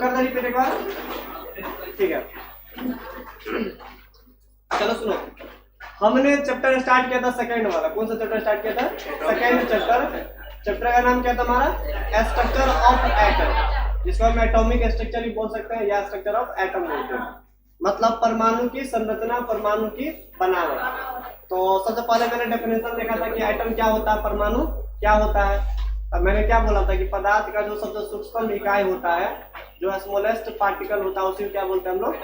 कर दे रिपीट एक बार, ठीक है। चलो सुनो, हमने चैप्टर स्टार्ट किया था सेकंड वाला। कौन सा चैप्टर स्टार्ट किया था? Second chapter. चैप्टर का नाम क्या था हमारा? स्ट्रक्चर ऑफ एटम, जिसको हम एटॉमिक स्ट्रक्चर भी बोल सकते हैं या स्ट्रक्चर ऑफ एटम बोलते हैं, मतलब परमाणु की संरचना, परमाणु की बनावट। तो सबसे पहले मैंने डेफिनेशन देखा था कि एटम क्या होता है, परमाणु क्या होता है। अब मैंने क्या बोला था कि पदार्थ का जो सबसे सूक्ष्म इकाई होता है, जो स्मॉलेस्ट पार्टिकल होता है, उसी क्या बोलते हैं हम लोग?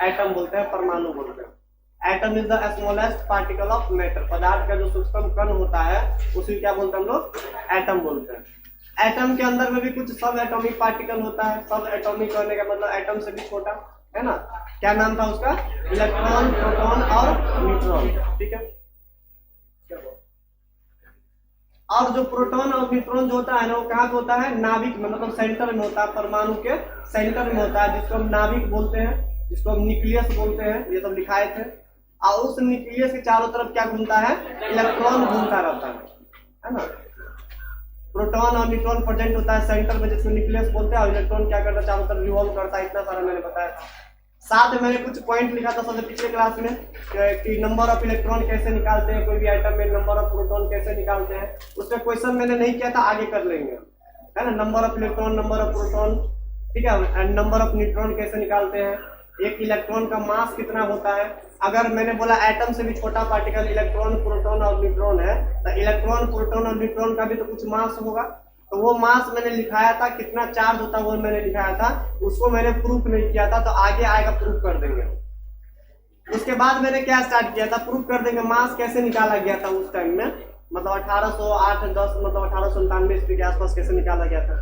एटम बोलते हैं, परमाणु बोलते हैं। Atom is the smallest particle of matter, पदार्थ का जो सूक्ष्म कण होता है उसी क्या बोलते हैं हम लोग? एटम बोलते हैं। एटम के अंदर में भी कुछ सब एटॉमिक पार्टिकल होता है। सब एटॉमिक कहने का मतलब एटम से भी छोटा, है ना? क्या नाम था उसका? इलेक्ट्रॉन, प्रोटॉन और न्यूट्रॉन, ठीक है। और जो प्रोटॉन और न्यूट्रॉन जो होता है ना, वो कहाँ पे होता है? नाभिक में, मतलब सेंटर में होता है, परमाणु के सेंटर में होता है, जिसको हम नाभिक बोलते हैं, जिसको हम न्यूक्लियस बोलते हैं। ये सब लिखाए थे। और उस न्यूक्लियस के चारों तरफ क्या घूमता है? इलेक्ट्रॉन घूमता रहता है ना। प्रोटॉन और न्यूट्रॉन प्रेजेंट होता है सेंटर में, जिसको न्यूक्लियस बोलते हैं, और इलेक्ट्रॉन क्या करता है? चारों तरफ रिवॉल्व करता है। इतना सारा मैंने बताया था। साथ में मैंने कुछ पॉइंट लिखा था सबसे पिछले क्लास में कि नंबर ऑफ इलेक्ट्रॉन कैसे निकालते हैं, कोई भी आइटम में नंबर ऑफ प्रोटॉन कैसे निकालते हैं। उसमें क्वेश्चन मैंने नहीं किया था, आगे कर लेंगे, है ना। Number of electron, number of proton, ठीक है, एंड नंबर ऑफ न्यूट्रॉन कैसे निकालते हैं। एक इलेक्ट्रॉन का मास कितना होता है। अगर मैंने बोला एटम से भी छोटा पार्टिकल इलेक्ट्रॉन, प्रोटॉन और न्यूट्रॉन है, तो इलेक्ट्रॉन, प्रोटॉन और न्यूट्रॉन का भी तो कुछ मास होगा। तो वो मास मैंने लिखाया था, कितना चार्ज होता है वो मैंने लिखाया था। उसको मैंने प्रूफ नहीं किया था, तो आगे आएगा प्रूफ कर देंगे। उसके बाद मैंने क्या स्टार्ट किया था? प्रूफ कर देंगे मास कैसे निकाला गया था उस टाइम में, मतलब 1808-10 मतलब 1897 ईस्वी के आसपास कैसे निकाला गया था।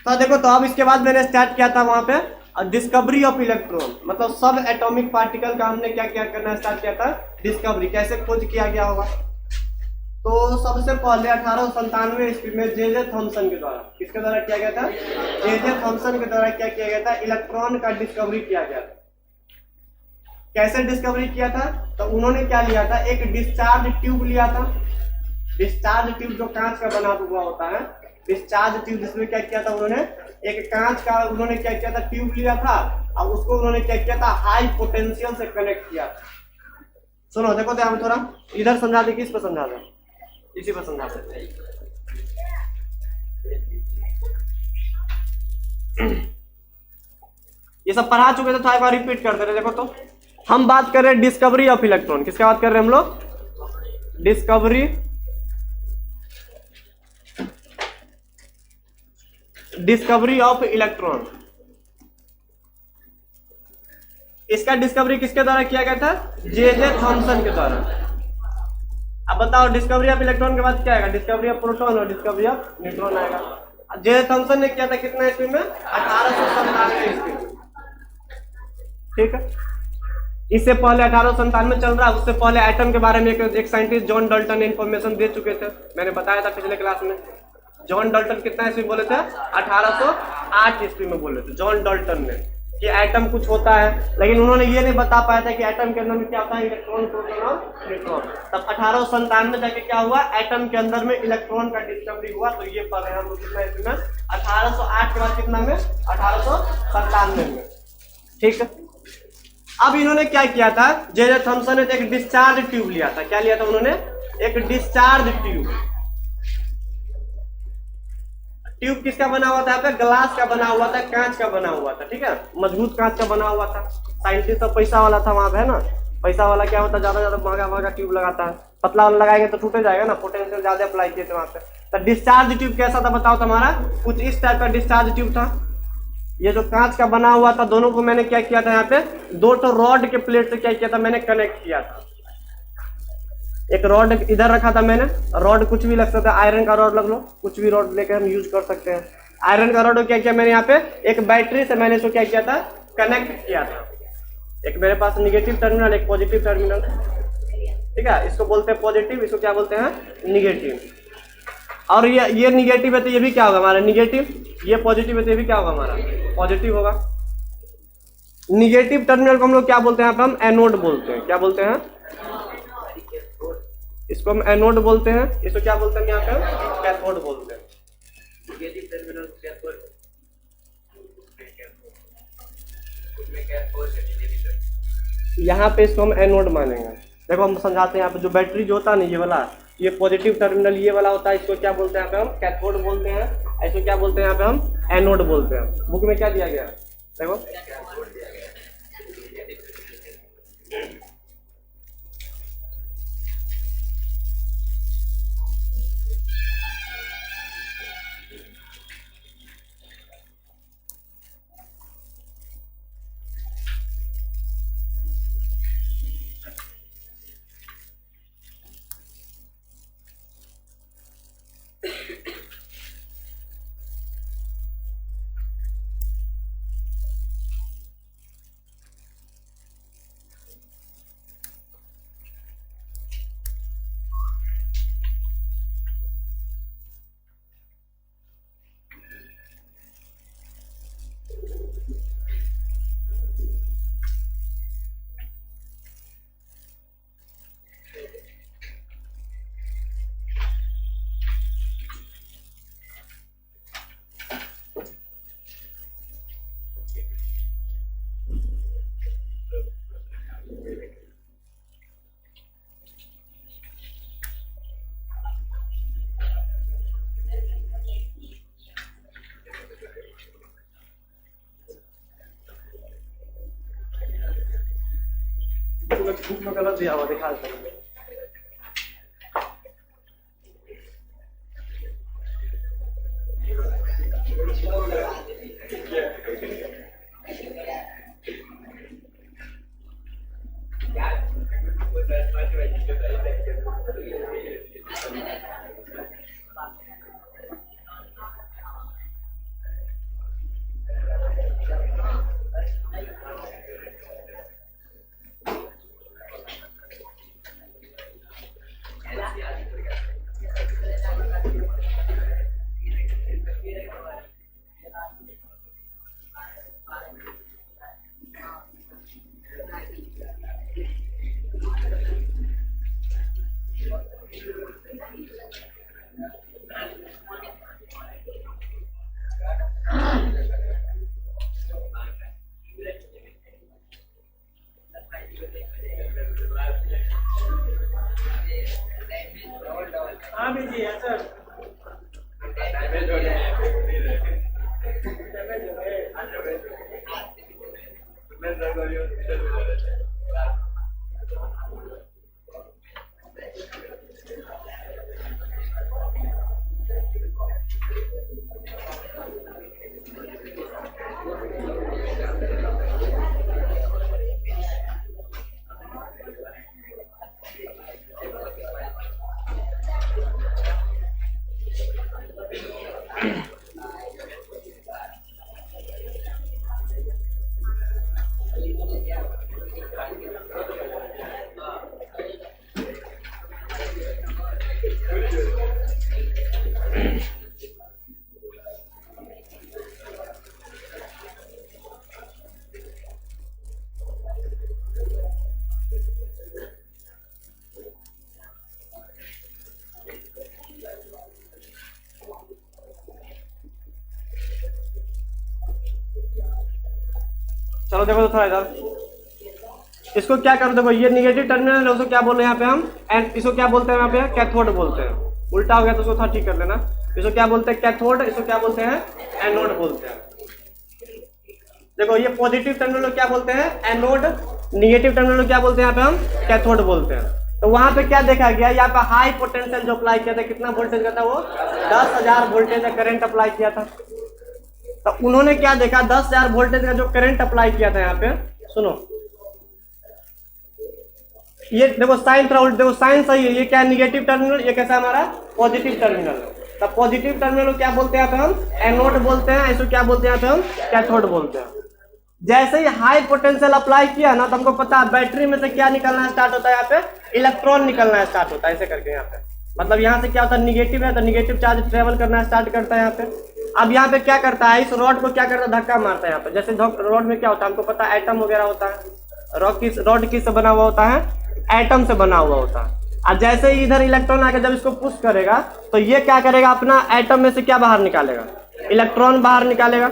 तो देखो, तो अब इसके बाद मैंने स्टार्ट किया था वहां पे डिस्कवरी ऑफ इलेक्ट्रॉन, मतलब सब एटॉमिक पार्टिकल का हमने क्या क्या करना स्टार्ट किया था? डिस्कवरी। कैसे खोज किया गया होगा? तो सबसे पहले 1897 ईस्वी में जे थॉमसन के द्वारा, किसके द्वारा किया गया था? जे थॉमसन के द्वारा क्या किया गया था? इलेक्ट्रॉन का डिस्कवरी किया गया था। कैसे डिस्कवरी किया था? तो उन्होंने क्या लिया था? एक डिस्चार्ज ट्यूब लिया था। डिस्चार्ज ट्यूब जो कांच का बना हुआ होता है, डिस्चार्ज ट्यूब, जिसमें क्या किया था उन्होंने? एक कांच का उन्होंने क्या किया था? ट्यूब लिया था, और उसको उन्होंने क्या किया था? हाई पोटेंशियल से कनेक्ट किया था। सुनो, देखो तो हम थोड़ा इधर समझा दे, किस पर समझा दे? इसी पर समझा सकते हैं। ये सब पढ़ा चुके थे, थोड़ा एक बार रिपीट कर दे रहे। देखो तो हम बात कर रहे हैं डिस्कवरी ऑफ इलेक्ट्रॉन। किसका बात कर रहे हैं हम लोग? Discovery of electron. इसका डिस्कवरी किसके द्वारा किया गया था? जे थॉमसन के द्वारा। अब बताओ, डिस्कवरी ऑफ इलेक्ट्रॉन के बाद क्या आएगा? डिस्कवरी ऑफ प्रोटॉन और डिस्कवरी ऑफ न्यूट्रॉन आएगा। जे थॉमसन ने किया था कितना ईस्वी में? 1897 ईस्वी में, ठीक है। इससे पहले 1897 चल रहा है। उससे पहले एटम के बारे में एक साइंटिस्ट जॉन डाल्टन ने इंफॉर्मेशन दे चुके थे, मैंने बताया था पिछले क्लास में। जॉन डाल्टन कितना ईस्वी बोले थे? 1808 ईस्वी में बोले थे जॉन डाल्टन ने कि एटम कुछ होता है, लेकिन उन्होंने ये नहीं बता पाया था कि एटम के अंदर में क्या होता है? इलेक्ट्रॉन, प्रोटॉन और न्यूट्रॉन। तब 1897 में जाके क्या हुआ? एटम के अंदर में इलेक्ट्रॉन का डिस्कवरी हुआ। तो ये पढ़ रहे हैं हम लोग कितना ईस्वी में? 1808 के बाद कितना में? 1897 में, ठीक है। अब इन्होंने क्या किया था? जे थॉमसन ने एक डिस्चार्ज ट्यूब लिया था। क्या लिया था उन्होंने? एक डिस्चार्ज ट्यूब। ट्यूब किसका बना हुआ था? यहाँ पे ग्लास का बना हुआ था, कांच का बना हुआ था, ठीक है, मजबूत कांच का बना हुआ था। साइंटिस्ट तो पैसा वाला था वहां पे, है ना। पैसा वाला क्या होता है? ज्यादा महंगा ट्यूब लगाता है। पतला वाला लगाएंगे तो टूटे जाएगा ना, पोटेंशियल ज्यादा अप्लाई किए थे वहां पे। तो डिस्चार्ज ट्यूब कैसा था बताओ तुम्हारा? कुछ इस टाइप का डिस्चार्ज ट्यूब था। ये जो कांच का बना हुआ था, दोनों को मैंने क्या किया था? यहाँ पे दो तो रॉड के प्लेट से क्या किया था? मैंने कनेक्ट किया था। एक रॉड इधर रखा था मैंने, रॉड कुछ भी लग सकता है, आयरन का रॉड लग लो, कुछ भी रॉड लेकर हम यूज कर सकते हैं। आयरन का रॉड क्या किया मैंने? यहाँ पे एक बैटरी से मैंने इसको क्या किया था? कनेक्ट किया था। एक मेरे पास निगेटिव टर्मिनल, एक पॉजिटिव टर्मिनल, ठीक है। इसको बोलते हैं पॉजिटिव, इसको क्या बोलते हैं? निगेटिव। और ये निगेटिव है तो ये भी क्या होगा हमारा? निगेटिव। ये पॉजिटिव है तो ये भी क्या होगा हमारा? पॉजिटिव होगा। निगेटिव टर्मिनल को हम लोग क्या बोलते हैं? यहाँ पे हम एनोड बोलते हैं। क्या बोलते हैं? इसको हम एनोड बोलते हैं। इसको क्या बोलते हैं? यहाँ पे कैथोड बोलते हैं। यहाँ पे इसको हम एनोड मानेंगे। देखो हम समझाते हैं, यहाँ पे जो बैटरी जो होता है ना ये वाला, ये पॉजिटिव टर्मिनल ये वाला होता है, इसको क्या बोलते हैं यहाँ पे हम कैथोड बोलते हैं, इसको क्या बोलते हैं यहाँ पे हम एनोड बोलते हैं। बुक में क्या दिया गया है देखो, बुक में गलत दिया हुआ दिखा देता हूँ। चलो देखो तो थोड़ा इधर, इसको क्या करो, देखो ये निगेटिव टर्मिनल है, उसको क्या बोल रहे हैं यहाँ पे हम, एंड इसको क्या बोलते हैं यहाँ पे कैथोड बोलते हैं। उल्टा हो गया तो उसको थोड़ा ठीक कर लेना। इसको क्या बोलते हैं कैथोड, इसको क्या बोलते हैं एनोड बोलते हैं। देखो ये पॉजिटिव टर्मिनल क्या बोलते हैं एनोड, निगेटिव टर्मिनल क्या बोलते हैं यहाँ पे हम कैथोड बोलते हैं। तो वहां पे क्या देखा गया, यहाँ पे हाई पोटेंशियल जो अप्लाई किया था, कितना वोल्टेज का था वो 10,000 वोल्टेज का करंट अप्लाई किया था। तो उन्होंने क्या देखा, 10,000 वोल्टेज का जो करंट अप्लाई किया था यहाँ पे, सुनो ये देखो साइन थोड़ा उल्टा, देखो साइन सही है, ये क्या निगेटिव टर्मिनल, ये कैसा हमारा पॉजिटिव टर्मिनल। तो पॉजिटिव टर्मिनल क्या बोलते हैं हम एनोड बोलते हैं, इसको क्या बोलते हैं हम कैथोड बोलते हैं। जैसे ही हाई पोटेंशियल अप्लाई किया ना, तो हमको पता है बैटरी में से क्या निकलना स्टार्ट होता है, यहाँ पे इलेक्ट्रॉन निकलना स्टार्ट होता है, ऐसे करके यहाँ पे मतलब यहाँ से क्या होता है निगेटिव है तो निगेटिव चार्ज ट्रेवल करना स्टार्ट करता है यहाँ पे। अब यहाँ पे क्या करता है, इस रॉड को क्या करता है धक्का मारता है यहाँ पे। जैसे रॉड में क्या होता है हमको पता है एटम वगैरह होता है, रॉड किस से बना हुआ होता है, एटम से बना हुआ होता है। और जैसे ही इधर इलेक्ट्रॉन आकर जब इसको पुश करेगा तो ये क्या करेगा, अपना एटम में से क्या बाहर निकालेगा, इलेक्ट्रॉन बाहर निकालेगा।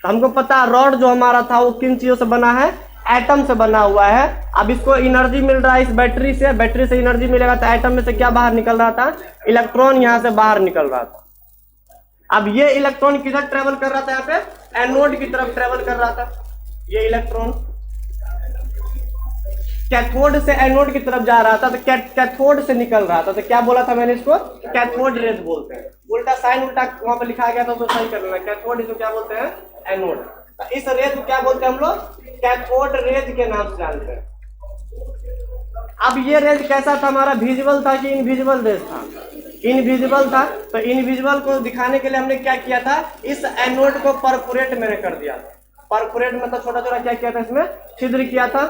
तो हमको पता है रॉड जो हमारा था वो किन चीजों से बना है, एटम से बना हुआ है। अब इसको एनर्जी मिल रहा है इस बैटरी से एनर्जी मिलेगा तो एटम में से क्या बाहर निकल रहा था, इलेक्ट्रॉन यहाँ से बाहर निकल रहा था। अब ये इलेक्ट्रॉन किधर ट्रेवल कर रहा था, यहाँ पे एनोड की तरफ ट्रेवल कर रहा था। ये इलेक्ट्रॉन कैथोड से एनोड की तरफ जा रहा था, तो कैथोड से निकल रहा था, तो क्या बोला था मैंने, इसको कैथोड रेज बोलते हैं। उल्टा साइन उल्टा वहां पर लिखा गया था तो सही कर लेना। कैथोड इसको क्या बोलते हैं, एनोड। तो इस रेज को क्या बोलते हैं हम लोग, कैथोड रेज के नाम से जानते हैं। अब ये रेज कैसा था हमारा, विजिबल था कि इनविजिबल रेज था, इनविजिबल था। तो इनविजिबल को दिखाने के लिए हमने क्या किया था, इस एनोड को परफोरेट मैंने कर दिया था। परफोरेट मतलब छोटा छोटा क्या किया था, इसमें छिद्र किया था।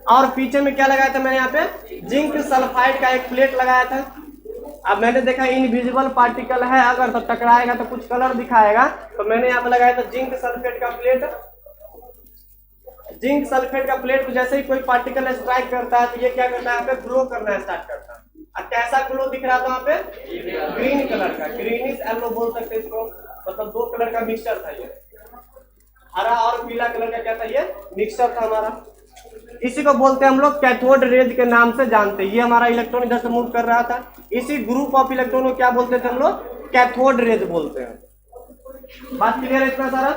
और पीछे में क्या लगाया था मैंने, यहाँ पे जिंक सल्फाइड का एक प्लेट लगाया था। अब मैंने देखा इनविजिबल पार्टिकल है, अगर तो टकराएगा तो कुछ कलर दिखाएगा, तो मैंने यहाँ पे लगाया था जिंक सल्फेट का प्लेट। जिंक सल्फेट का प्लेट को जैसे ही कोई पार्टिकल स्ट्राइक करता है तो ये क्या करता है, यहाँ पे ग्लो करना स्टार्ट करता है। और कैसा ग्लो दिख रहा था वहाँ पे, ग्रीन कलर का, ग्रीनिश येलो बोल सकते इसको, मतलब दो कलर का मिक्सचर था ये, हरा और पीला कलर का क्या था, ये मिक्सचर था हमारा। इसी को बोलते हैं हम लोग कैथोड रेज के नाम से जानते हैं। ये हमारा इलेक्ट्रॉन इधर से मूव कर रहा था, इसी ग्रुप ऑफ इलेक्ट्रॉन को क्या बोलते थे हम लोग, कैथोड रेज बोलते हैं। बात क्लियर है इतना सारा।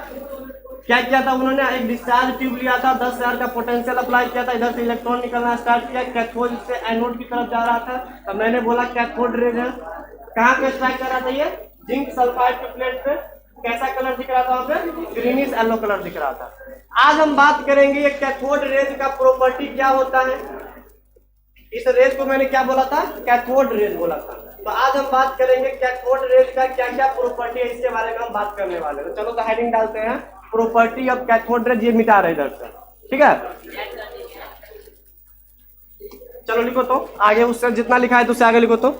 क्या किया था उन्होंने, एक डिस्चार्ज ट्यूब लिया था, 10,000 का पोटेंशियल अप्लाई किया था, इधर से इलेक्ट्रॉन निकलना स्टार्ट किया, कैथोड से एनोड की तरफ जा रहा था। तो मैंने बोला कैथोड रेज है। कहाँ पे स्ट्राइक कर रहा था ये, जिंक सल्फाइड के प्लेट पे। कैसा कलर दिख रहा था वहां पे, ग्रीनिश येलो कलर दिख रहा था। आज हम बात करेंगे ये कैथोड रेज का प्रॉपर्टी क्या होता है। इस रेज को मैंने क्या बोला था, कैथोड रेज बोला था। तो आज हम बात करेंगे कैथोड रेज का क्या क्या प्रॉपर्टी है, इसके बारे में हम बात करने वाले हैं। तो चलो तो हेडिंग डालते हैं, प्रॉपर्टी ऑफ कैथोड रेज। ये मिटा रहे इधर से, ठीक है। चलो लिखो तो आगे, उससे जितना लिखा है तो उससे आगे लिखो तो।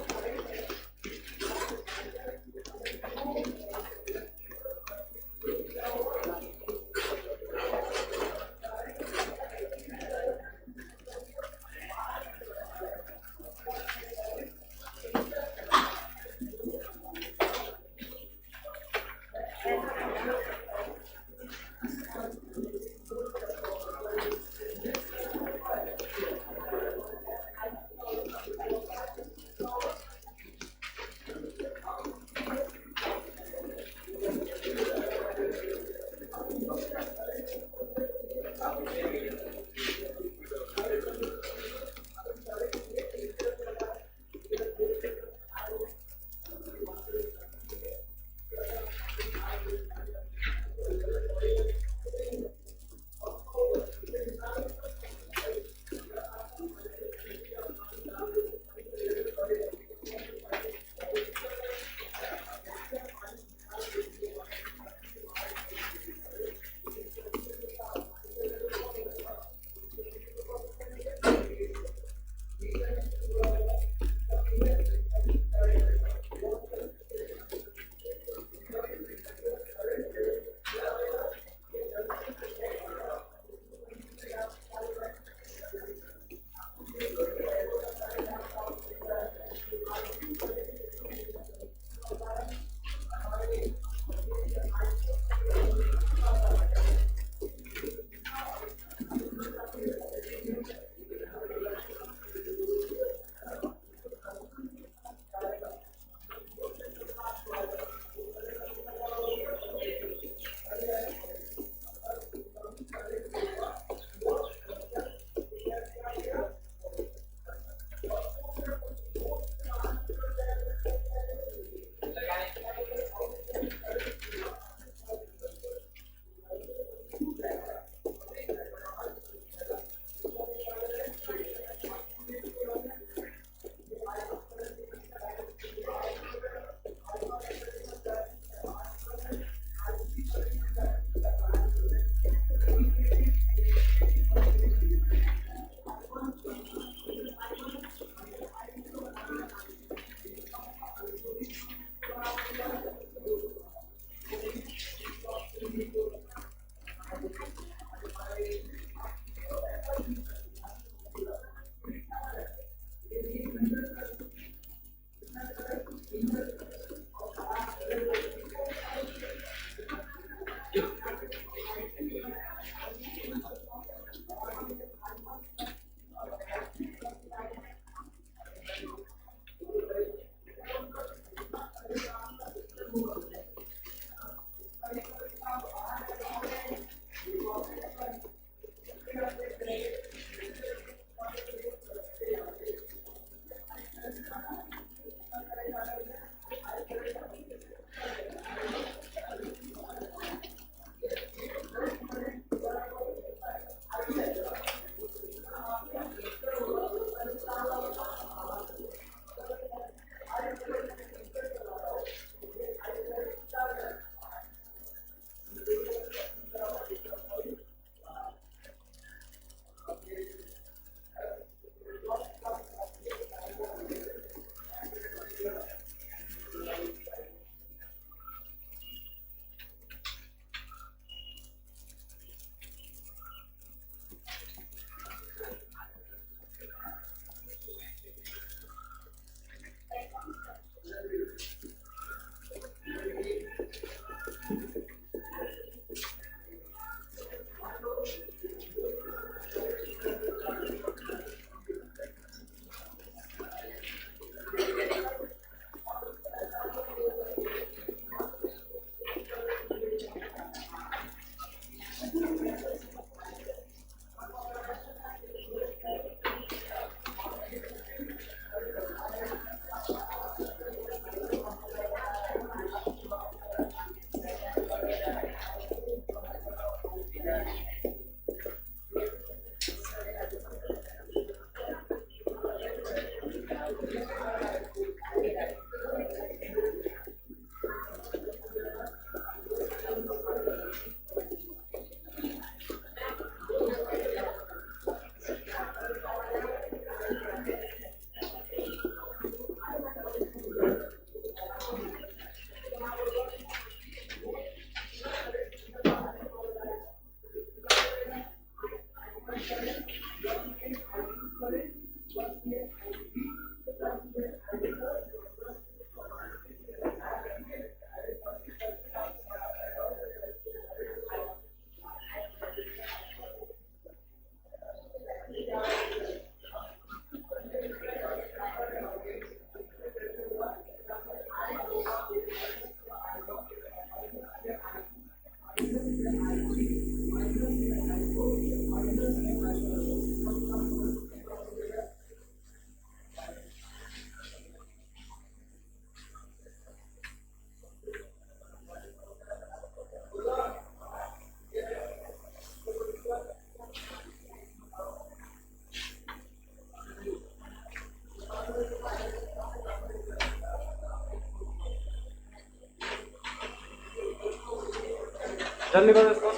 जल्दी करो इसको।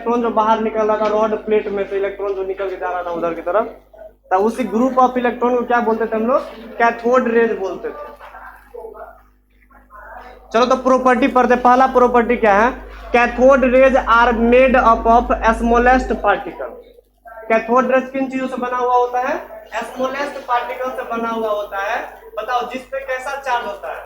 इलेक्ट्रॉन जो बाहर निकल रहा था रॉड प्लेट में से, इलेक्ट्रॉन जो निकल के जा रहा था उधर की तरफ, तो उसी ग्रुप ऑफ इलेक्ट्रॉन को क्या बोलते थे हम लोग? कैथोड रेज बोलते थे। चलो तो प्रॉपर्टी पढ़ते। पहला प्रॉपर्टी क्या है? Cathode rays are made up of smallest particle. Cathode rays किन चीजों से बना हुआ होता है? स्मॉलेस्ट पार्टिकल से बना हुआ होता है। बताओ जिस पे कैसा चार्ज होता है?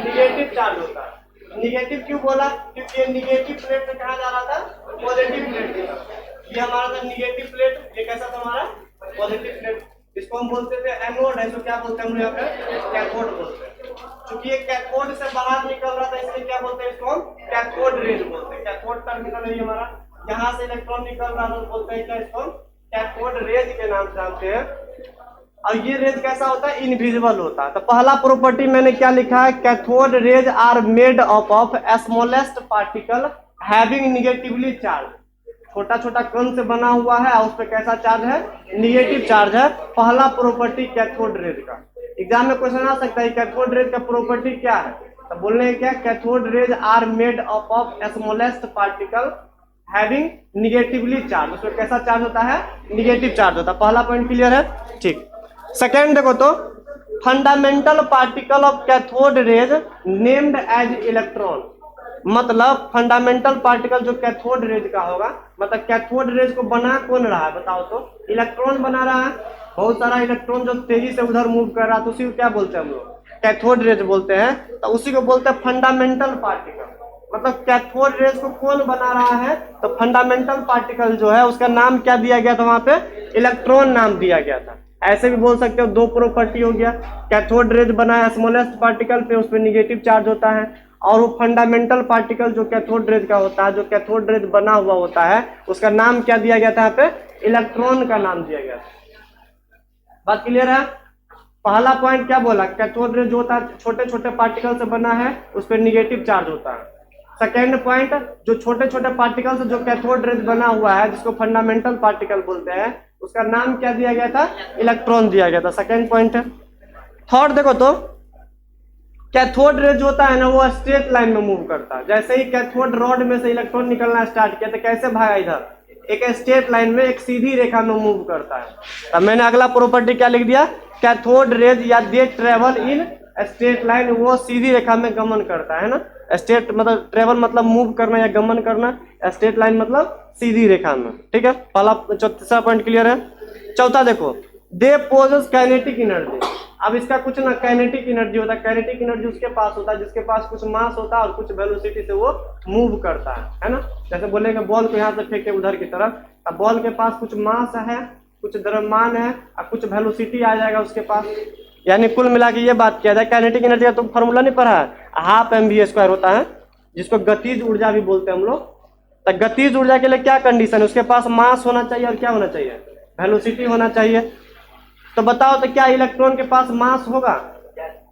निगेटिव चार्ज होता है। निगेटिव क्यों बोला? क्योंकि ये निगेटिव प्लेट से कहा जा रहा था पॉजिटिव प्लेट की तरफ। ये हमारा था निगेटिव प्लेट, ये कैसा था हमारा? Positive plate. इसको हम बोलते थे एनोड है, इसको क्या बोलते हैं हम यहाँ पे? कैथोड बोलते हैं। क्योंकि ये कैथोड से बाहर निकल रहा था इसलिए क्या बोलते हैं इसको? कैथोड रेज बोलते हैं। कैथोड टर्मिनल है हमारा, यहाँ से इलेक्ट्रॉन निकल रहा था तो बोलते हैं क्या इसको? कैथोड रेज के नाम से जानते हैं। और ये रेज कैसा होता है? इनविजिबल होता है। तो पहला प्रॉपर्टी मैंने क्या लिखा है? Cathode rays are made up of smallest particle having negatively charge. छोटा छोटा कण से बना हुआ है और उस पर कैसा चार्ज है? निगेटिव चार्ज है। पहला प्रॉपर्टी कैथोड रेज का। एग्जाम में क्वेश्चन आ सकता है कैथोड रेज का प्रॉपर्टी क्या है? तो बोलने क्या? Cathode rays are made up of smallest particle having negatively charge. उसमें कैसा चार्ज होता है? निगेटिव चार्ज होता है। पहला पॉइंट क्लियर है? ठीक। सेकेंड देखो तो, fundamental particle of cathode rays named as electron. मतलब फंडामेंटल पार्टिकल जो कैथोड रेज का होगा, मतलब कैथोड रेज को बना कौन रहा है? बताओ तो। इलेक्ट्रॉन बना रहा है। बहुत सारा इलेक्ट्रॉन जो तेजी से उधर मूव कर रहा है तो उसी को क्या बोलते हैं हम लोग? कैथोड रेज बोलते हैं। तो उसी को बोलते हैं फंडामेंटल पार्टिकल। मतलब कैथोड रेज को कौन बना रहा है? तो फंडामेंटल पार्टिकल जो है उसका नाम क्या दिया गया था वहां पे? इलेक्ट्रॉन नाम दिया गया था। ऐसे भी बोल सकते हो, दो प्रॉपर्टी हो गया। कैथोड रेज बना है स्मॉलेस्ट पार्टिकल पे, उस पर निगेटिव चार्ज होता है। और वो फंडामेंटल पार्टिकल जो कैथोड रेज का होता है, जो कैथोड रेज बना हुआ होता है, उसका नाम क्या दिया गया था यहाँ पे? इलेक्ट्रॉन का नाम दिया गया था। बात क्लियर है? पहला पॉइंट क्या बोला? कैथोड रेज जो होता है छोटे छोटे पार्टिकल से बना है, उस पर निगेटिव चार्ज होता है। सेकेंड पॉइंट, जो छोटे छोटे पार्टिकल्स जो कैथोड रेज बना हुआ है जिसको फंडामेंटल पार्टिकल बोलते हैं, उसका नाम क्या दिया गया था? इलेक्ट्रॉन दिया गया था। सेकेंड पॉइंट है। थर्ड देखो तो, कैथोड रेज होता है ना, वो स्ट्रेट लाइन में मूव करता है। जैसे ही कैथोड रॉड में से इलेक्ट्रॉन निकलना स्टार्ट किया तो कैसे भागा इधर? एक स्ट्रेट लाइन में, एक सीधी रेखा में मूव करता है। अब मैंने अगला प्रॉपर्टी क्या लिख दिया? कैथोड रेज या they travel in straight line, वो सीधी रेखा में गमन करता है ना। स्ट्रेट मतलब ट्रेवल मतलब मूव करना या गमन करना, स्ट्रेट लाइन मतलब सीधी रेखा में। ठीक है, पहला तीसरा पॉइंट क्लियर है। चौथा देखो, दे पोजेस काइनेटिक एनर्जी। अब इसका कुछ ना काइनेटिक एनर्जी होता है, काइनेटिक एनर्जी उसके पास होता है जिसके पास कुछ मास होता है और कुछ वेलोसिटी से वो मूव करता है ना। जैसे बोलेंगे बॉल को यहाँ से फेंके उधर की तरफ, अब बॉल के पास कुछ मास है, कुछ द्रव्यमान है और कुछ वेलोसिटी आ जाएगा उसके पास। यानी कुल मिला के ये बात किया जाए, काइनेटिक एनर्जी का तुम फॉर्मूला नहीं पढ़ा है? हाफ mv² होता है, जिसको गतिज ऊर्जा भी बोलते हैं हम लोग। तो गतिज ऊर्जा के लिए क्या कंडीशन है? उसके पास मास होना चाहिए और क्या होना चाहिए? वेलोसिटी होना चाहिए। तो बताओ तो क्या इलेक्ट्रॉन के पास मास होगा?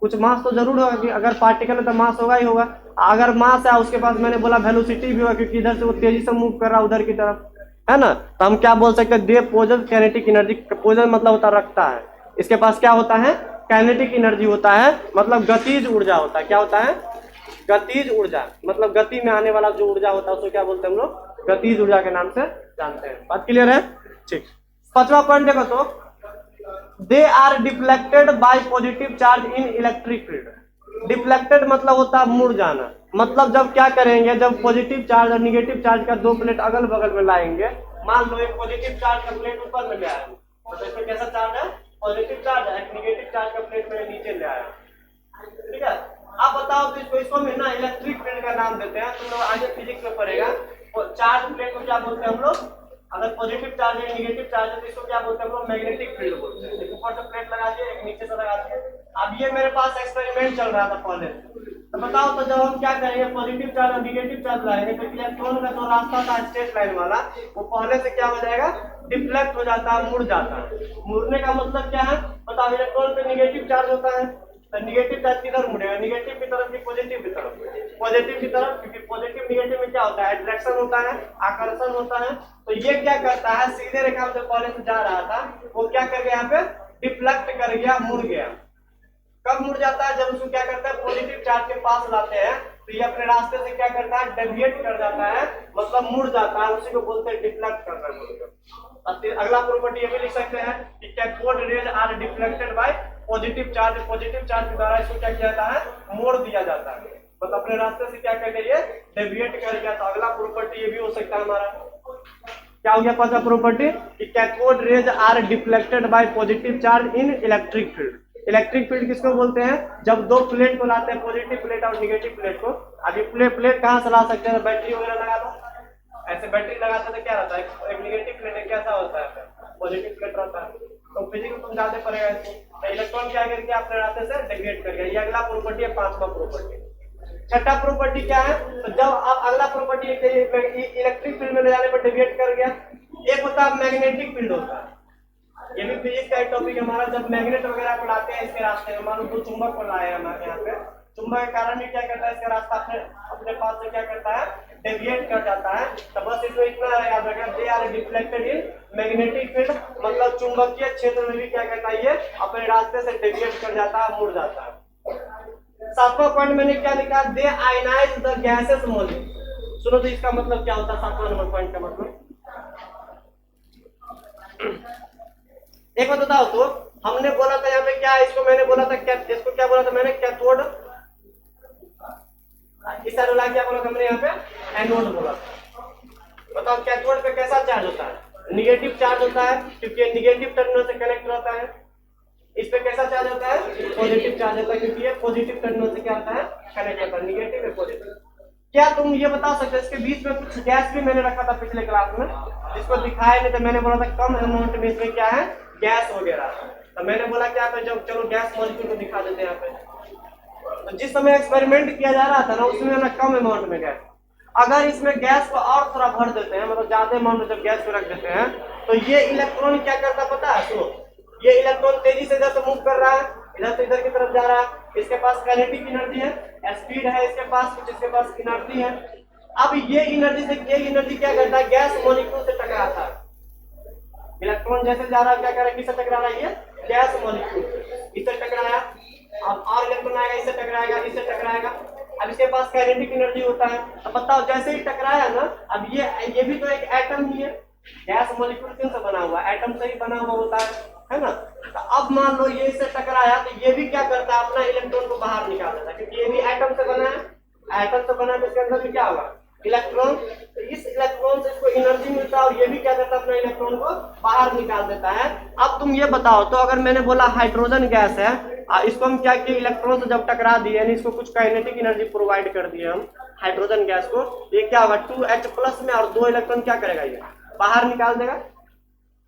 कुछ मास तो जरूर होगा, कि अगर पार्टिकल है तो मास होगा ही होगा। अगर मास है उसके पास, मैंने बोला वेलोसिटी भी होगा, क्योंकि इधर से वो तेजी से मूव कर रहा है उधर की तरफ, है ना। तो हम क्या बोल सकते हैं? They possess kinetic energy. Possess मतलब होता रखता है, इसके पास क्या होता है? काइनेटिक एनर्जी होता है, मतलब गतिज ऊर्जा होता है। क्या होता है? गतिज ऊर्जा, मतलब गति में आने वाला जो ऊर्जा होता है उसको क्या बोलते हैं हम लोग? गतिज ऊर्जा के नाम से जानते हैं। बात क्लियर है? ठीक। पांचवा पॉइंट देखो तो, they are deflected by positive charge in electric field. Deflected मतलब होता है मुड़ जाना। मतलब जब क्या करेंगे, जब पॉजिटिव चार्ज और निगेटिव चार्ज का दो प्लेट अगल बगल में लाएंगे, मान लो एक पॉजिटिव चार्ज का प्लेट ऊपर में ले आया, तो इसमें कैसा चार्ज है? पॉजिटिव चार्ज है। एक निगेटिव चार्ज का प्लेट में नीचे ले आया, ठीक है। आप बताओ तो इसको में ना इलेक्ट्रिक फील्ड का नाम देते हैं। तुम लोग आगे फिजिक्स में पढ़ेगा, चार्ज प्लेट को क्या बोलते हैं हम लोग? अगर पॉजिटिव चार्ज है, नेगेटिव चार्ज है, तो इसको क्या बोलते हैं हम लोग? मैग्नेटिक फील्ड बोलते हैं। एक ऊपर से प्लेट लगा दिए, एक नीचे से लगा दिए। अब ये मेरे पास एक्सपेरिमेंट चल रहा था पहले, तो बताओ तो जब हम क्या करेंगे, पॉजिटिव चार्ज और नेगेटिव चार्ज लाएंगे तो इलेक्ट्रॉन का जो रास्ता था स्ट्रेट लाइन वाला, वो पहले से क्या हो जाएगा? डिफ्लेक्ट हो जाता है, मुड़ जाता है। मुड़ने का मतलब क्या है बताओ? इलेक्ट्रॉन पे नेगेटिव चार्ज होता है, तो निगेटिव चार्ज किधर मुड़ेगा? निगेटिव की तरफ कि पॉजिटिव की तरफ? पॉजिटिव की तरफ, क्योंकि पॉजिटिव निगेटिव में क्या होता है? अट्रैक्शन होता है, आकर्षण होता है। तो ये क्या करता है? सीधे रेखा में पहले से जा रहा था, वो क्या कर गया? यहाँ पे डिफ्लेक्ट कर गया, मुड़ गया। कब मुड़ जाता है? जब उसको क्या करता है? पॉजिटिव चार्ज के पास लाते हैं तो ये अपने रास्ते से क्या करता है? डेविएट कर जाता है, मतलब मुड़ जाता है। उसी को बोलते हैं डिफ्लेक्ट करना बोलकर। अगला प्रॉपर्टी ये भी लिख सकते हैं कि cathode rays are deflected by positive charge. Positive charge के द्वारा इसको क्या किया जाता है? मोड़ दिया जाता है, मतलब अपने रास्ते से क्या कर गया? डेविएट कर गया। तो अगला प्रॉपर्टी ये भी हो सकता है हमारा। क्या हो गया पांचवा प्रॉपर्टी? कि cathode rays are deflected by positive charge in electric field. Electric field किसको बोलते हैं? जब दो प्लेट को लाते हैं, पॉजिटिव प्लेट और निगेटिव प्लेट को। अभी प्लेट कहाँ से ला सकते हैं? बैटरी वगैरह लगा दो, ऐसे बैटरी लगाते तो क्या रहता है? एक निगेटिव प्लेट है, कैसा होता है? पॉजिटिव प्लेट रहता है। तो फिजिक्स में तुम जानते पड़ेगा इसको। तो इलेक्ट्रॉन क्या करके अपने रास्ते से डेविएट कर गया। ये अगला प्रॉपर्टी है, पांचवा प्रॉपर्टी। छठा प्रॉपर्टी क्या है? तो जब आप अगला प्रॉपर्टी इलेक्ट्रिक फील्ड में ले जाने पर डेविएट कर गया। एक होता है मैग्नेटिक फील्ड होता है, ये भी फिजिक्स का एक टॉपिक है हमारा। जब मैग्नेट वगैरह को लाते हैं इसके रास्ते में, मान लो दो चुंबक को लाए हमारे यहाँ पे, चुंबक के कारण भी क्या करता है? इसका रास्ता अपने पास से क्या करता है? डेविएट कर जाता है। तो बस इसमें इतना याद रखना, they are deflected in magnetic field, मतलब चुंबकीय क्षेत्र में भी क्या करता है? ये अपने रास्ते से डेविएट कर जाता है, मुड़ जाता है। सातवां पॉइंट मैंने क्या लिखा? दे आयनाइज द गैसेस मॉलिक्यूल। सुनो तो इसका मतलब क्या होता है? सातवां नंबर पॉइंट का मतलब एक बात बताओ तो, हमने बोला था यहाँ पे क्या? इसको मैंने बोला था क्या? इसको क्या बोला था मैंने? कैथोड। इस साइड वाला क्या बोला था मैंने? यहाँ पे एनोड बोला था। बताओ कैथोड पे कैसा चार्ज होता है? निगेटिव चार्ज होता है, क्योंकि निगेटिव टर्मिनल से कनेक्ट रहता है। इस पे कैसा चार्ज होता है? पॉजिटिव चार्ज होता है, क्योंकि ये पॉजिटिव टर्मिनल से क्या होता है? कनेक्ट होता है। निगेटिव है पॉजिटिव। क्या तुम ये बता सकते हो? इसके बीच में कुछ गैस भी मैंने रखा था पिछले क्लास में, जिसको दिखाया नहीं था। मैंने बोला था कम अमाउंट में इसमें क्या है? गैस वगैरह। तो मैंने बोला क्या पे, जब चलो गैस मॉलिक्यूल को दिखा देते हैं यहाँ पे। तो जिस समय एक्सपेरिमेंट किया जा रहा था ना, उसमें ना कम अमाउंट में गैस। अगर इसमें गैस को और थोड़ा भर देते हैं, मतलब ज्यादा अमाउंट में जब गैस को रख देते हैं, तो ये इलेक्ट्रॉन क्या करता पता है? सुनो, ये इलेक्ट्रॉन तेजी से इधर से मूव कर रहा है, इधर से इधर की तरफ जा रहा है। इसके पास काइनेटिक एनर्जी है, स्पीड है इसके पास, कुछ इसके पास एनर्जी है। अब ये एनर्जी क्या करता है, गैस मॉलिक्यूल से टकराता है। इलेक्ट्रॉन जैसे जा रहा है क्या कर रहा है, किससे टकरा रहा है, ये गैस मॉलिक्यूल इससे टकराया। अब और इलेक्ट्रॉन आएगा, इससे टकराएगा, इससे टकराएगा। अब इसके पास काइनेटिक एनर्जी होता है। अब बताओ जैसे ही टकराया ना, अब ये भी तो एक एटम ही है, गैस मॉलिक्यूल किन से बना हुआ, एटम से ही बना हुआ होता है ना। तो अब मान लो ये इससे टकराया तो ये भी क्या करता है, अपना इलेक्ट्रॉन को बाहर निकाल देता है, क्योंकि ये भी एटम से बना है। एटम से बना है तो इसके अंदर भी क्या होगा, इलेक्ट्रॉन। तो इस इलेक्ट्रॉन से इसको एनर्जी मिलता है और ये भी क्या करता है, अपना इलेक्ट्रॉन को बाहर निकाल देता है। अब तुम ये बताओ, तो अगर मैंने बोला हाइड्रोजन गैस है, इसको हम क्या किए, इलेक्ट्रॉन से जब टकरा दिए यानी इसको कुछ काइनेटिक एनर्जी प्रोवाइड कर दिए हम हाइड्रोजन गैस को, ये क्या होगा 2H+ में, और 2 इलेक्ट्रॉन क्या करेगा, ये बाहर निकाल देगा।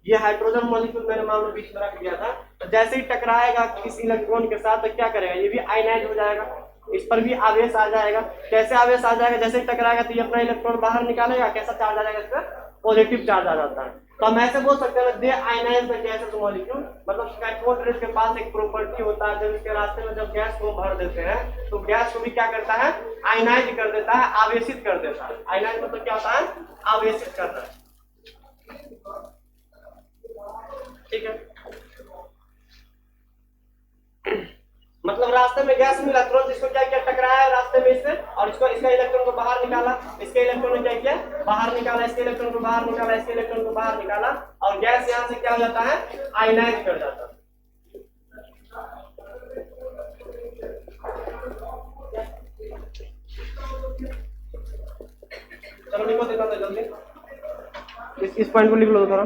ये हाइड्रोजन मॉलिक्यूल मैंने मान लो बीच में रख दिया था, तो जैसे ही टकराएगा इस इलेक्ट्रॉन के साथ तो क्या करेगा, ये भी आयनाइज हो जाएगा, इस पर भी आवेश आ जाएगा। कैसे आवेश आ जाएगा, जैसे ही टकराएगा तो ये अपना इलेक्ट्रॉन बाहर निकालेगा, कैसा चार्ज आ जाएगा, इस पर पॉजिटिव चार्ज आ जाता है। तो हम ऐसे बोल सकते हैं दे आयनाइज द गैसेस मॉलिक्यूल, मतलब कैथोड रेज के पास एक प्रॉपर्टी होता है, जब इसके रास्ते में जब गैस को भर देते हैं तो गैस को भी क्या करता है, आयनाइज कर देता है, आवेशित कर देता है। आयनाइज मतलब क्या होता है, आवेशित करता है। ठीक है, मतलब रास्ते में गैस में इलेक्ट्रॉन जिसको क्या किया, टकराया रास्ते में इससे, और इसको इसका इलेक्ट्रॉन को बाहर निकाला, इसके इलेक्ट्रॉन ने क्या किया, बाहर निकाला, इसके इलेक्ट्रॉन को बाहर निकाला, इसके इलेक्ट्रॉन को बाहर निकाला, और गैस यहाँ से क्या हो जाता है, आयनाइज कर जाता है। चलो लिखो, देखो तो जल्दी इस पॉइंट को लिख लो थोड़ा,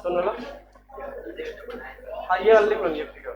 सुनो ना। हाँ ये लिख लो, ये फिगर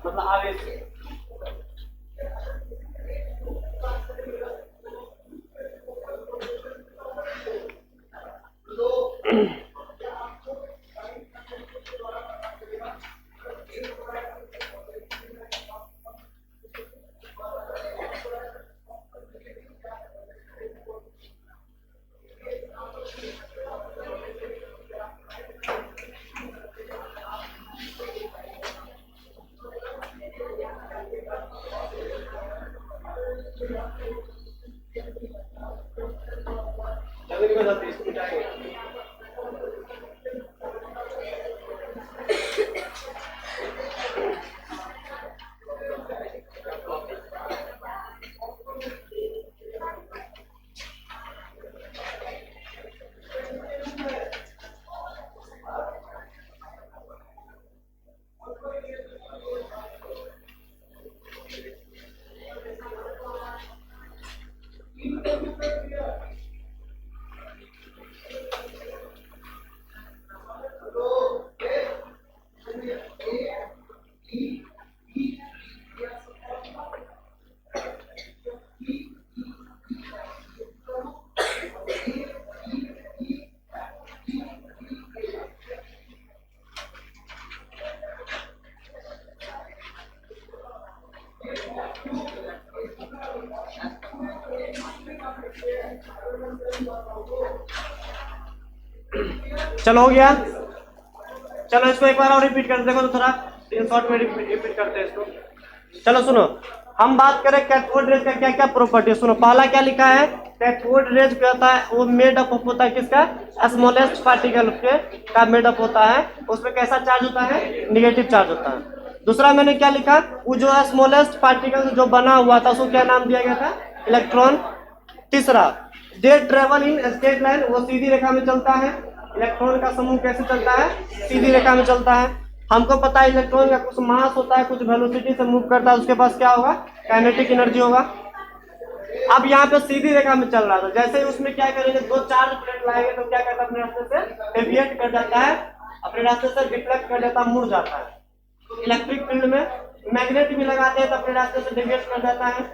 मतलब आवेश। चलो हो गया। चलो इसको एक बार और रिपीट कर देखो तो थोड़ा शॉर्ट में रिपीट करते हैं इसको। चलो सुनो, हम बात करें कैथोड रेज का क्या क्या प्रॉपर्टी। सुनो पहला क्या लिखा है, कैथोड रेज क्या होता है, वो मेड अप होता है किसका, स्मॉलेस्ट पार्टिकल के का मेड अप होता है। उसमें कैसा चार्ज होता है, निगेटिव चार्ज होता है। दूसरा मैंने क्या लिखा, वो जो स्मॉलेस्ट पार्टिकल जो बना हुआ था उसको क्या नाम दिया गया था, इलेक्ट्रॉन। तीसरा, they travel in straight line, वो सीधी रेखा में चलता है। इलेक्ट्रॉन का समूह कैसे चलता है, सीधी रेखा में चलता है। हमको पता है इलेक्ट्रॉन का कुछ मास होता है, कुछ वेलोसिटी से मूव करता है, उसके पास क्या होगा, काइनेटिक एनर्जी होगा। अब यहाँ पे सीधी रेखा में चल रहा था, जैसे ही उसमें क्या करेंगे, दो चार्ज प्लेट लाएंगे तो क्या करता है, अपने रास्ते से डेविएट कर जाता है, अपने रास्ते से डिफ्लेक्ट कर जाता है, मुड़ जाता है। इलेक्ट्रिक फील्ड में मैग्नेट भी लगाते हैं तो अपने रास्ते से डेविएट कर जाता है।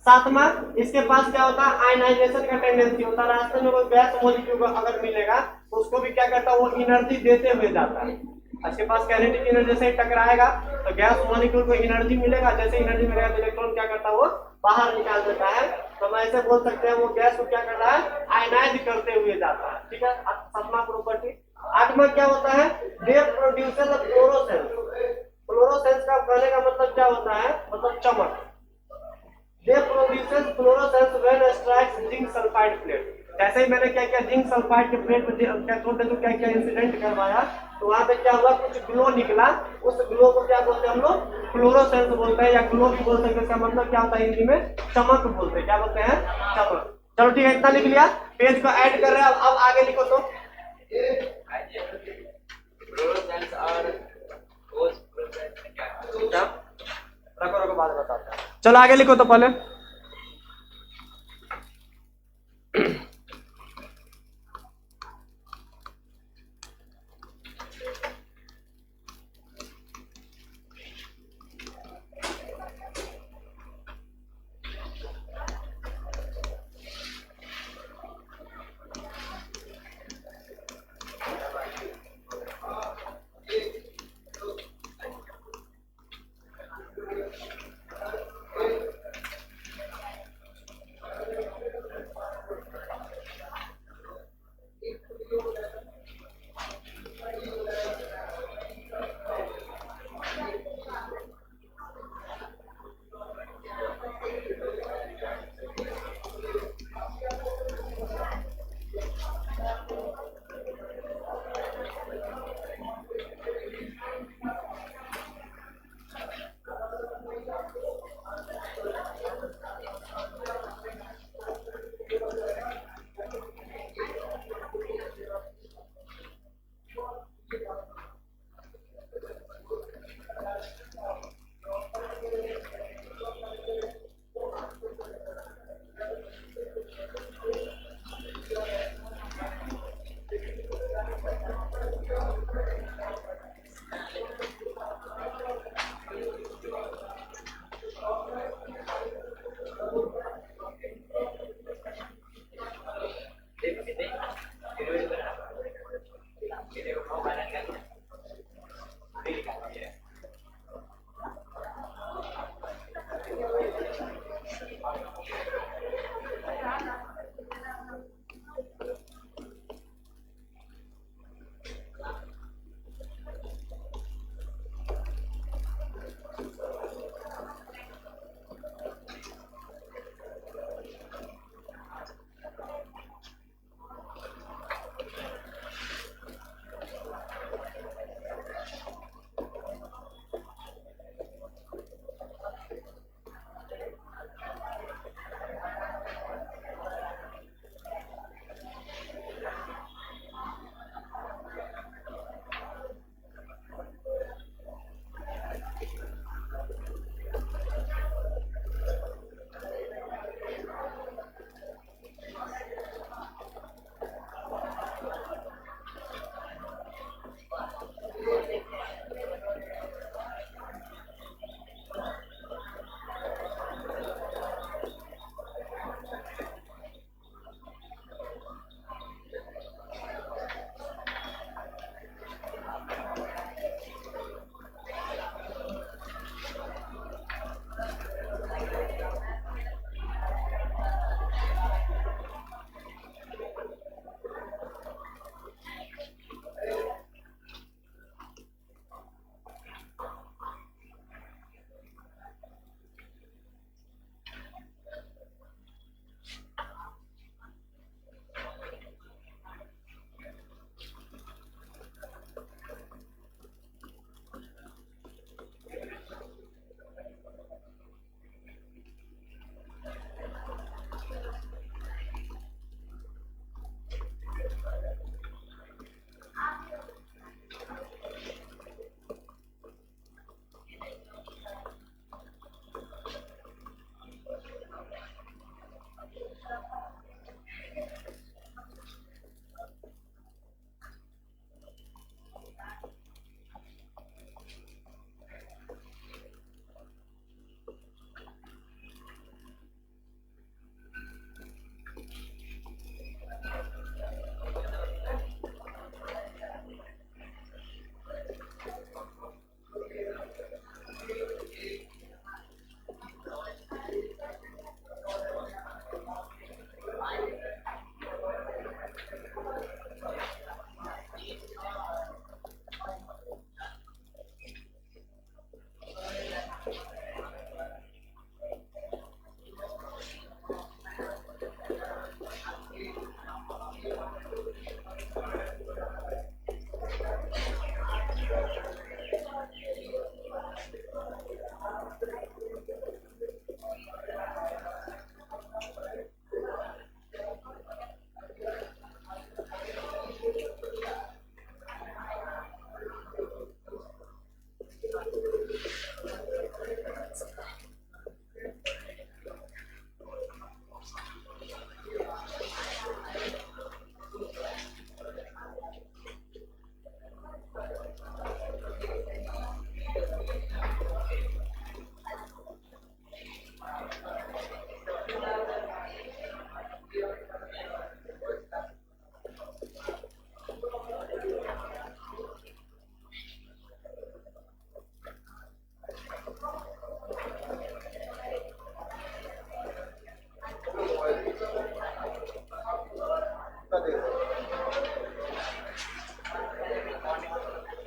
सातवां, इसके पास क्या होता है, आयनाइजेशन का टेंडेंसी होता है। रास्ते में कोई गैस मॉलिक्यूल अगर मिलेगा तो उसको भी क्या करता है, वो एनर्जी देते हुए जाता है। इसके पास काइनेटिक एनर्जी से टकराएगा तो गैस मॉलिक्यूल को एनर्जी मिलेगा, जैसे एनर्जी मिलेगा तो इलेक्ट्रॉन क्या करता है, वो बाहर निकाल देता है। तो हम ऐसे बोल सकते हैं वो गैस को क्या कर रहा है, आयनाइज करते हुए जाता है। ठीक है, सातवां प्रॉपर्टी। आठवां क्या होता है, दे प्रोड्यूसेस फ्लोरोसेंस। फ्लोरोसेंस का कहने का मतलब क्या होता है, मतलब चमक। They produces fluorescence when strikes zinc sulphide plate. जैसे ही मैंने क्या किया, जिंक सल्फाइड के प्लेट में कैथोड में तो क्या क्या इंसिडेंट करवाया, तो वहां पे क्या हुआ, कुछ ग्लो निकला। उस ग्लो को क्या बोलते हैं हम लोग, फ्लोरोसेंस बोलते हैं, या ग्लो भी बोल सकते हैं। इसका मतलब क्या होता है, हिंदी में चमक बोलते हैं। क्या बोलते हैं, चमक। चलो ठीक है, इतना लिख लिया, पेज को ऐड कर रहे हैं। अब आगे लिखो तो रखो रखो, बाद में बताते हैं। चलो आगे लिखो तो पहले।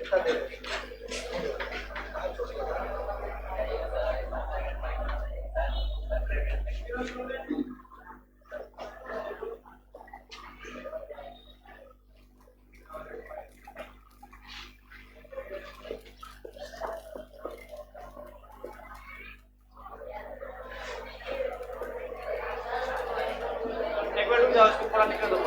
एक बार रुक जाओ, इसको पूरा निकल दो।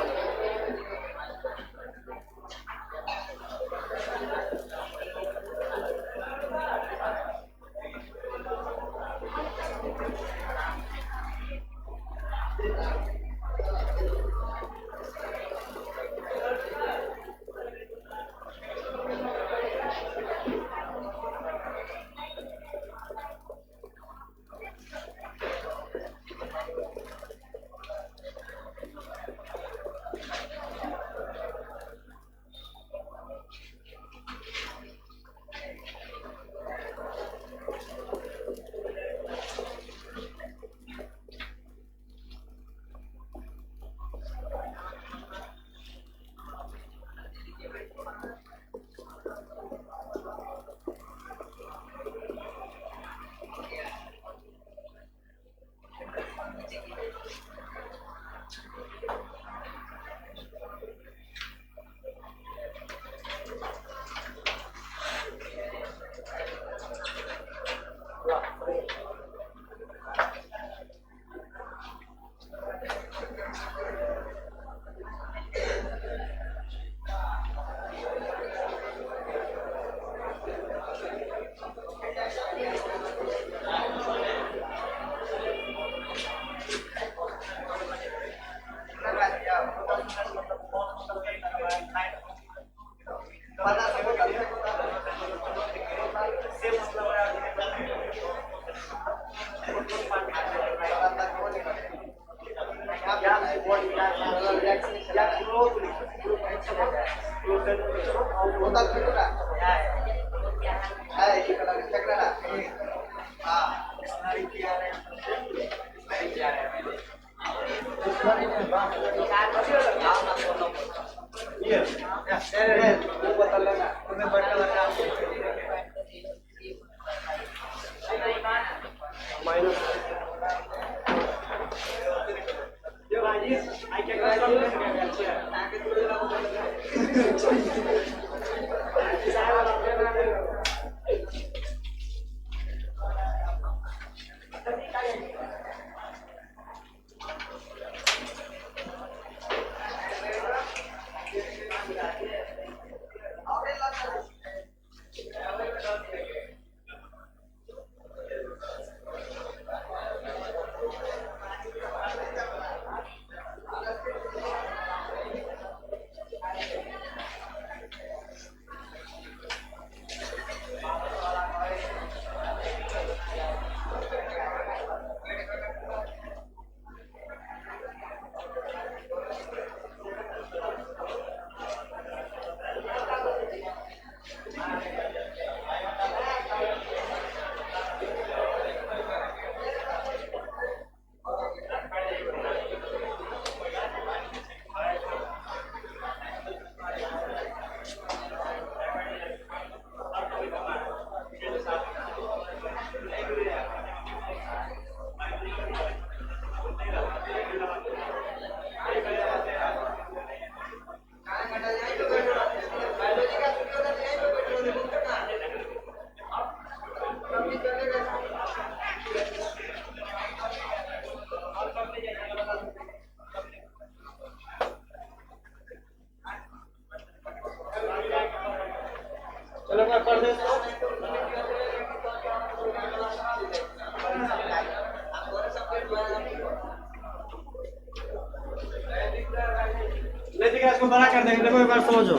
इसको बड़ा कर देंगे, देखो एक बार समझो।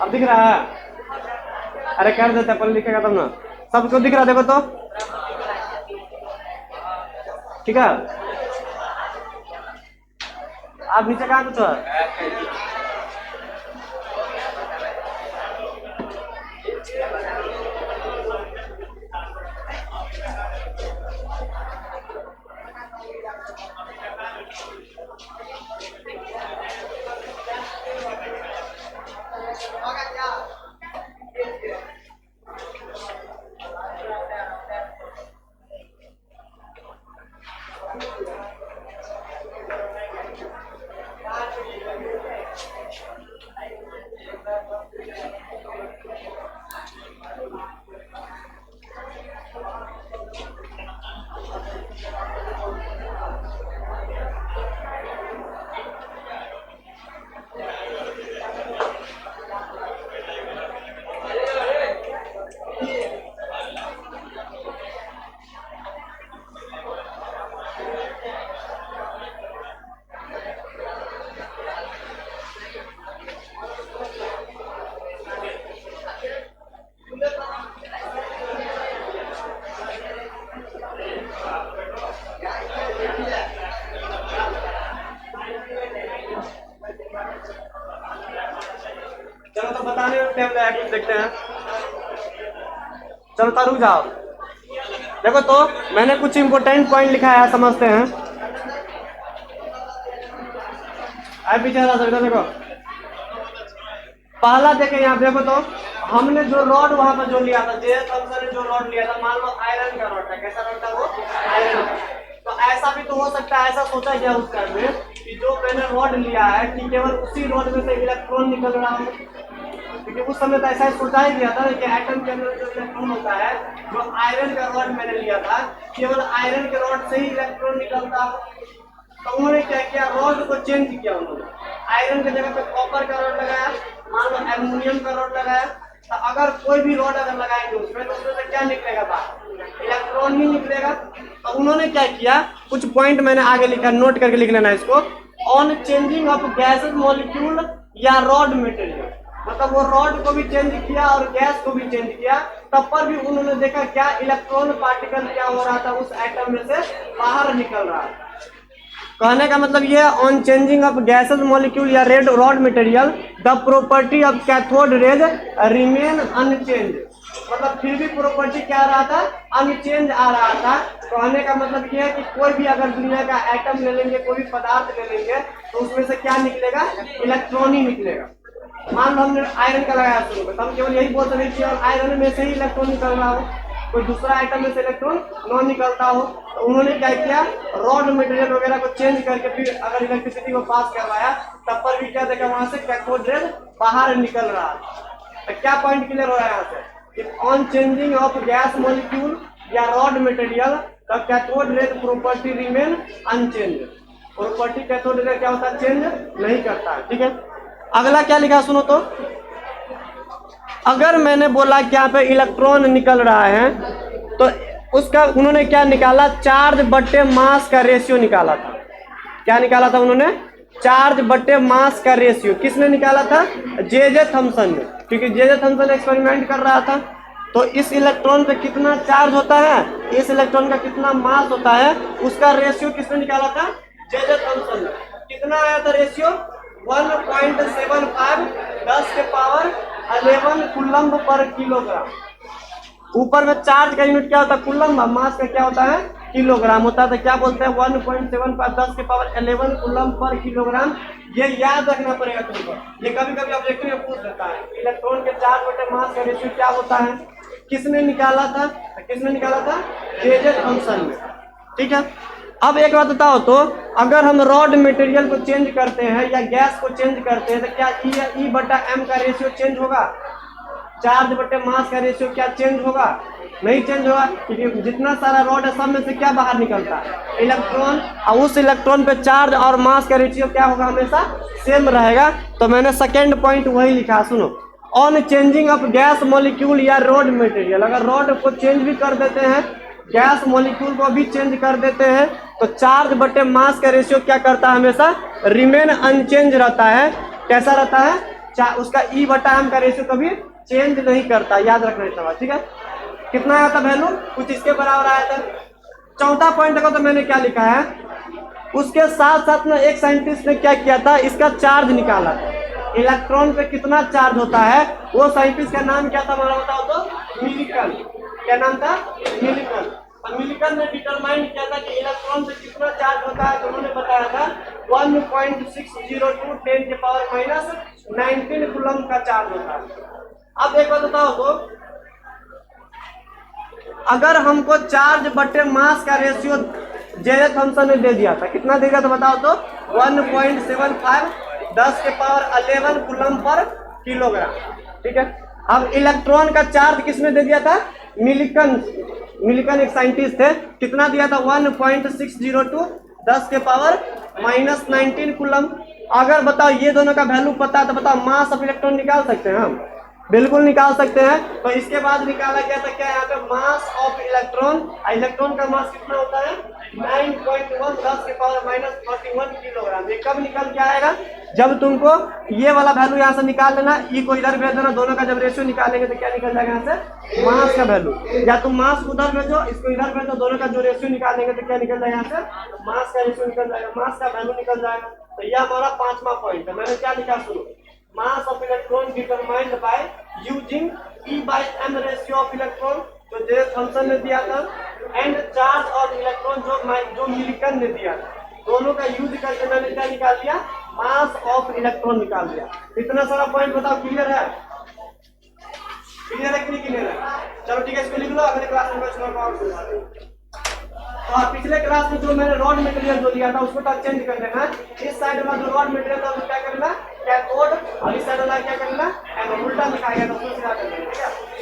अब दिख रहा है? अरे कर देते अपन, लिखेगा तब ना। सबको दिख रहा, देखो तो ठीक है। आप नीचे कहाँ कुछ बहुत टाइम लगा, कुछ देखते हैं। चलो रुक जाओ। देखो तो मैंने कुछ इंपोर्टेंट पॉइंट लिखा है, समझते हैं। अब पीछे देखो, पहला देखे यहाँ देखो तो हमने जो रॉड वहां पर जो लिया था, जे थॉमसन ने जो रॉड लिया था, मान लो आयरन का रॉड था। कैसा रॉड था वो? आयरन का। तो ऐसा भी तो हो सकता है, ऐसा सोचा गया उस टाइम में कि जो मैंने रॉड लिया है कि केवल उसी रॉड में से इलेक्ट्रॉन निकल रहा हो, क्योंकि उस समय तो ऐसा सोचा ही गया था कि एटम के अंदर जो इलेक्ट्रॉन होता है, जो आयरन का रॉड मैंने लिया था, केवल आयरन के रॉड से ही इलेक्ट्रॉन निकलता हो। तो उन्होंने क्या किया, रॉड को चेंज किया उन्होंने। आयरन की जगह पे कॉपर का रॉड लगाया, मान लो एल्युमिनियम का रॉड लगाया। तो अगर कोई भी रॉड अगर लगाएंगे उसमें, तो उसमें से क्या निकलेगा बाहर? इलेक्ट्रॉन ही निकलेगा। तो उन्होंने क्या किया, कुछ पॉइंट मैंने आगे लिखा, नोट करके लिख लेना इसको। On changing of gases molecule या रॉड मटेरियल, मतलब वो रॉड को भी चेंज किया और गैस को भी चेंज किया, तब पर भी उन्होंने देखा क्या इलेक्ट्रॉन पार्टिकल क्या हो रहा था, उस एटम में से बाहर निकल रहा है। कहने का मतलब ये, on changing of gases molecule या red rod material the property of cathode rays remain unchange, मतलब फिर भी प्रॉपर्टी क्या आ रहा था, अनचेंज आ रहा था। कहने का मतलब ये है कि कोई भी अगर दुनिया का एटम ले लेंगे, कोई भी पदार्थ ले लेंगे, तो उसमें से क्या निकलेगा? इलेक्ट्रॉन ही निकलेगा। मान लो हमने आयरन का लगाया शुरू में, तो हम केवल यही बोल सकते हैं कि आयरन में से ही इलेक्ट्रॉन निकल रहा हो, कोई दूसरा आइटम में से इलेक्ट्रॉन नॉन निकलता हो। तो उन्होंने क्या किया, रॉड मटेरियल वगैरह को चेंज करके फिर अगर इलेक्ट्रिसिटी को पास करवाया, तब पर भी क्या देखा, वहां से कैथोड रेज बाहर निकल रहा है। तो क्या पॉइंट क्लियर हो रहा है यहाँ से, on changing of gas molecule या rod material the cathode rays property remain unchange. Property cathode rays क्या होता है, चेंज नहीं करता है। ठीक है, अगला क्या लिखा सुनो तो, अगर मैंने बोला कि यहाँ पे इलेक्ट्रॉन निकल रहा है, तो उसका उन्होंने क्या निकाला, चार्ज बट्टे मास का रेशियो निकाला था। क्या निकाला था उन्होंने? चार्ज बट्टे मास का रेशियो। किसने निकाला था? जे थॉमसन ने, क्योंकि जे थॉमसन एक्सपेरिमेंट कर रहा था। तो इस इलेक्ट्रॉन पे कितना चार्ज होता है, इस इलेक्ट्रॉन का कितना मास होता है, उसका रेशियो किसने निकाला था? जे थॉमसन ने। कितना आया था रेशियो? 1.75 10 के पावर 11 कूलम्ब पर किलोग्राम। ऊपर में चार्ज का यूनिट क्या होता है, कूलम्ब, मास का क्या होता है, किलोग्राम होता है। तो क्या बोलते हैं, 1.75 10 के पावर 11 कूलम्ब पर किलोग्राम। ये याद रखना पड़ेगा तुमको, ये कभी कभी ऑब्जेक्टिव में पूछ देता है। इलेक्ट्रॉन के चार्ज बटे मास का रेशियो क्या होता है, किसने निकाला था? किसने निकाला था? जे थॉमसन ने। ठीक है, अब एक बात बताओ तो, अगर हम रॉड मटेरियल को चेंज करते हैं या गैस को चेंज करते हैं, तो क्या ई बटा एम का रेशियो चेंज होगा? चार्ज बटे मास का रेशियो क्या चेंज होगा? नहीं चेंज होगा, क्योंकि जितना सारा रॉड है सब में से क्या बाहर निकलता है, इलेक्ट्रॉन। और उस इलेक्ट्रॉन पे चार्ज और मास का रेशियो क्या होगा, हमेशा सेम रहेगा। तो मैंने सेकेंड पॉइंट वही लिखा, सुनो, on changing of gas molecule या रॉड मटेरियल, अगर रॉड को चेंज भी कर देते हैं, गैस मॉलिक्यूल को भी चेंज कर देते हैं, तो चार्ज बटे मास का रेशियो क्या करता है, हमेशा रिमेन अनचेंज रहता है। कैसा रहता है? उसका ई बटा एम का रेशियो कभी चेंज नहीं करता, याद रखना इतना बात। ठीक है, कितना आया था वैल्यू, कुछ इसके बराबर आया था। चौथा पॉइंट देखो तो मैंने क्या लिखा है, उसके साथ साथ में एक साइंटिस्ट ने क्या किया था, इसका चार्ज निकाला था। इलेक्ट्रॉन पे कितना चार्ज होता है, वो साइंटिस्ट का नाम क्या था, हमारा बताओ तो, मिलिकन। क्या नाम था? मिलिकन। मिलिकन ने डिटरमाइन किया था कि इलेक्ट्रॉन पे कितना चार्ज होता है, तो उन्होंने बताया था 1.602 10 के पावर माइनस 19 कूलम्ब का चार्ज होता है। अब एक बात बताओ तो, अगर हमको चार्ज बटे मास का रेशियो जे थॉमसन ने दे दिया था, कितना देगा तो बताओ तो, 1.75 10 के पावर 11 कूलम्ब पर किलोग्राम। ठीक है, अब इलेक्ट्रॉन का चार्ज किसने दे दिया था? मिलिकन एक साइंटिस्ट थे। कितना दिया था? 1.602 10 के पावर माइनस 19 कूलम्ब। अगर बताओ ये दोनों का वैल्यू पता है, तो बताओ मास ऑफ इलेक्ट्रॉन निकाल सकते हैं हम? बिल्कुल निकाल सकते हैं। तो इसके बाद निकाला गया था क्या, यहाँ पे मास ऑफ इलेक्ट्रॉन। इलेक्ट्रॉन का मास कितना होता है? 9.1 10 के पावर माइनस 41 किलोग्राम। ये कब निकल के आएगा? जब तुमको ये वाला वैल्यू यहाँ से निकाल लेना, ई को इधर भेज देना, दोनों का जब रेशियो निकालेंगे तो क्या निकल जाएगा यहाँ से? मास का वैल्यू। या तुम मास उधर भेजो, इसको इधर भेजो, दोनों का जो रेशियो निकालेंगे तो क्या निकल जाएगा यहाँ से? मास का रेशियो निकल जाएगा, मास का वैल्यू निकल जाएगा। तो यह हमारा 5वां पॉइंट है। मैंने क्या लिखा सुनो, mass of electron determined by using E/m ratio of electron, तो जे थॉमसन ने दिया था, एंड चार्ज ऑफ इलेक्ट्रॉन जो मिल्टन ने दिया था। दोनों का यूज करके मैंने क्या निकाल दिया, मास ऑफ इलेक्ट्रॉन निकाल दिया। इतना सारा पॉइंट बताओ, क्लियर है? क्लियर है कि नहीं क्लियर है? चलो ठीक है, इसको लिख लो, अगले क्लास में इसको और समझाते हैं। तो पिछले क्लास में जो मैंने रॉड मटेरियल जो दिया था उसको तो चेंज कर देना। इस साइड वाला जो रॉड मटेरियल था उसको क्या करना, कैथोड, और इस साइड वाला क्या करना, एनोड। उल्टा लिखा गया था उसको सीधा कर देना, ठीक है।